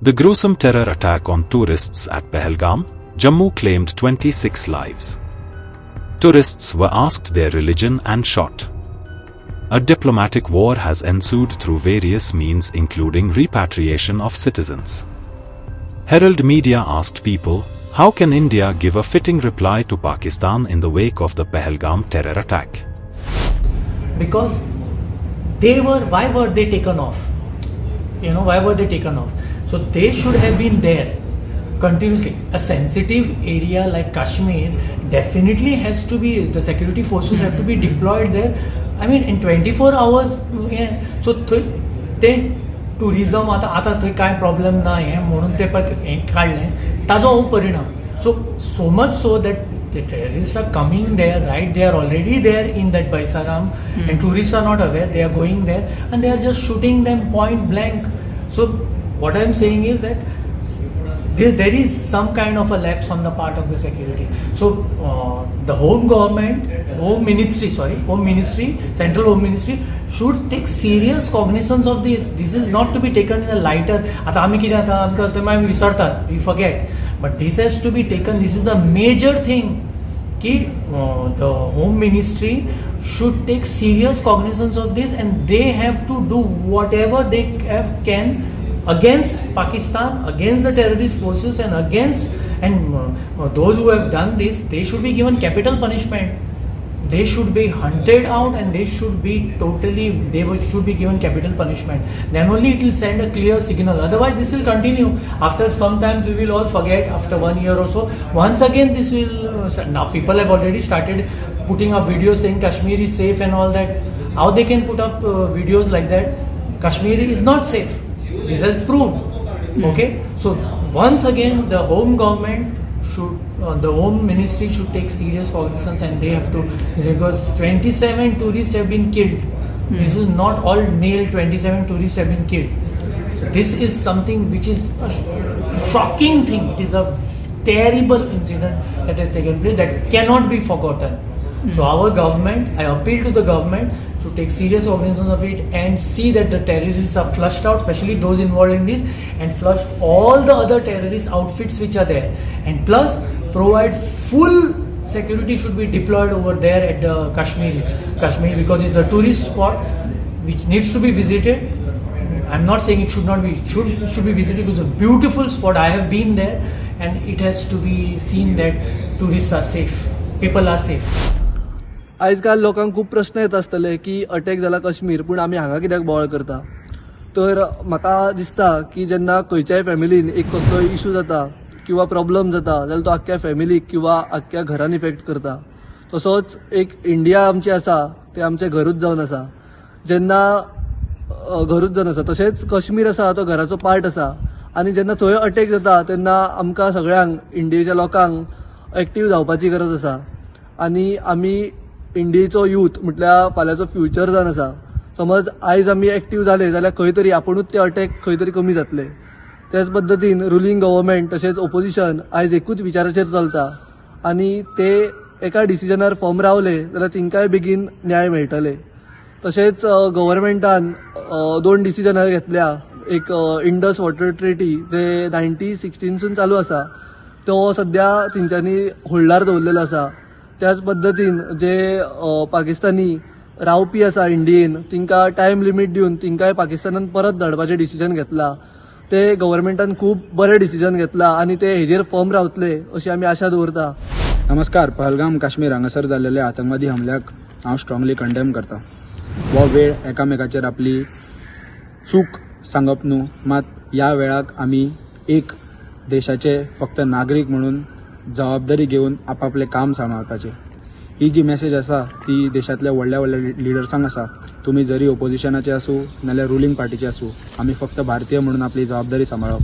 The gruesome terror attack on tourists at Pahalgam, Jammu claimed 26 lives. Tourists were asked their religion and shot. A diplomatic war has ensued through various means including repatriation of citizens. Herald Media asked people, how can India give a fitting reply to Pakistan in the wake of the Pahalgam terror attack? Because why were they taken off? Why were they taken off? So they should have been there continuously. A sensitive area like Kashmir definitely has to be, the security forces have to be deployed there. I mean, in 24 hours. So ते tourism आता थंय काय problem ना हे म्हणून ते काढलें ताजो हो परिणाम. So much so that the terrorists are coming there, right? They are already there in that Baisaram, and tourists are not aware. They are going there and they are just shooting them point blank. So what I am saying is that there is some kind of a lapse on the part of the security. So the Home Ministry, Central Home Ministry should take serious cognizance of this. This is not to be taken in a lighter. आता आम्ही कितें जाता आमकां विसरतात, we forget. But this has to be taken. This is a major thing. कि the Home Ministry should take serious cognizance of this, and they have to do whatever they can against Pakistan, against the terrorist forces, and those who have done this, they should be given capital punishment. They should be hunted out, and they should be given capital punishment. Then only it will send a clear signal. Otherwise, this will continue. After sometimes we will all forget after 1 year or so. Once again, this will. Now people have already started putting up videos saying Kashmir is safe and all that. How they can put up videos like that? Kashmir is not safe. This has proved. Okay. So once again, the Home Government should. The Home Ministry should take serious cognizance, and they have to, because 27 tourists have been killed. This is not all male 27 tourists have been killed. So this is something which is a shocking thing. It is a terrible incident that has taken place that cannot be forgotten. So our government, I appeal to the government to take serious cognizance of it and see that the terrorists are flushed out, especially those involved in this, and flush all the other terrorist outfits which are there, and plus provide full security should be deployed over there at the Kashmir, because it's a tourist spot which needs to be visited. I'm not saying it should not be, it should be visited. It's a beautiful spot. I have been there, and it has to be seen that tourists are safe, people are safe. आजकाल लोकांक खूब प्रश्न येत आसतले की attack जाला कश्मीर, पूण आमी हांगा कित्याक बोवाळ करता. तर म्हाका दिसता की जेन्ना खंयच्याय फॅमिलीन एक कसलोय इशू जाता किंवा प्रॉब्लेम जाता जाल्यार तो आख्ख्या फॅमिलीक किंवा आख्ख्या घरान इफेक्ट करता. तसोच एक इंडिया आमची आसा ते आमचें घरूच जावन आसा. जेन्ना घरूच जावन आसा तशेंच कश्मीर आसा तो घराचो पार्ट आसा, आनी जेन्ना थंय अटॅक जाता तेन्ना आमकां सगळ्यांक इंडियेच्या लोकांक एक्टीव जावपाची गरज आसा. आनी आमी इंडियेचो यूथ म्हटल्यार फाल्यांचो फ्युचर जावन आसा. समज आयज आमी एक्टीव जाले जाल्यार खंय तरी आपुणूच ते अटॅक खंय तरी कमी जातले. त्याच पद्दतीन रुलींग गव्हर्मेंट तशेंच ओपोजिशन आयज एकूच विचाराचेर चलता, आनी ते एका डिसिजनार फॉर्म रावले जाल्यार तिंकाय बेगीन न्याय मेळटले. तशेंच गव्हर्मेंटान 2 डिसिजनां घेतल्या. एक इंडस वॉटर ट्रिटी जे 1916 चालू आसा तो सद्या तेंच्यांनी होल्डार दवरलेलो आसा. त्याच पद्दतीन जे पाकिस्तानी रावपी आसा इंडियेन तिंकां टायम लिमीट दिवन तिंकाय पाकिस्तानान परत धाडपाचें डिसिजन घेतला. ते गव्हर्मेंटान खूब बरें डिसिजन घेतला, आनी ते हेजेर फर्म रावतले अशी आमी आशा दवरता. नमस्कार. पहलगाम काश्मीर हांगासर जाल्लेल्या आतंकवादी हमल्याक हांव स्ट्रॉंगली कंडेम करता. हो वेळ एकामेकाचेर आपली चूक सांगप न्हू, मात ह्या वेळाक आमी एक देशाचे फक्त नागरीक म्हणून जबाबदारी घेवन आपापले काम सांबाळपाचें. ही जी मेसेज आसा ती देशांतल्या व्हडल्या लिडर्सांक आसा. तुमी जरी ओपोजिशनाचे आसूं नाल्यार रुलींग पार्टीचे आसूं, आमी फक्त भारतीय म्हणून आपली जबाबदारी सांबाळप.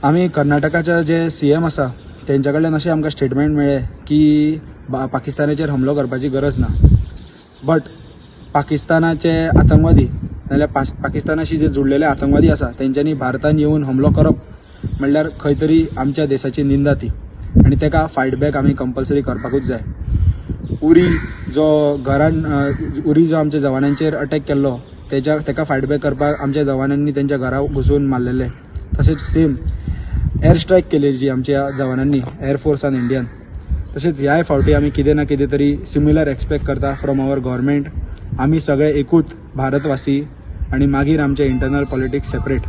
आमी कर्नाटकाचे जे CM आसा तेंच्या कडल्यान अशें आमकां स्टेटमेंट मेळ्ळें की पाकिस्तानाचेर हमलो करपाची गरज ना, बट पाकिस्तानाचे आतंकवादी नाल्यार पाकिस्तानाशी जे जुळलेले आतंकवादी आसा तेंच्यांनी भारतान येवन हमलो करप म्हणल्यार खंय तरी आमच्या देशाची निंदा ती, आनी तेका फायट बॅक आमी कंपल्सरी करपाकूच जाय. उरी जो आमच्या जवानांचेर अटॅक केल्लो तेका फायट बॅक करपाक आमच्या जवानांनी तेंच्या घरा घुसून मारलेले. तसेच सेम एअर स्ट्राईक केली जी आमच्या जवानांनी एअरफोर्सान इंडियन. तसेच ह्याय फावटी आमी कितें ना कितें तरी सिमिलर एक्सपेक्ट करता फ्रॉम आवर गव्हर्मेंट. आमी सगळे एकूच भारतवासी आणि मागीर आमचे इंटरनल पॉलिटिक्स सेपरेट.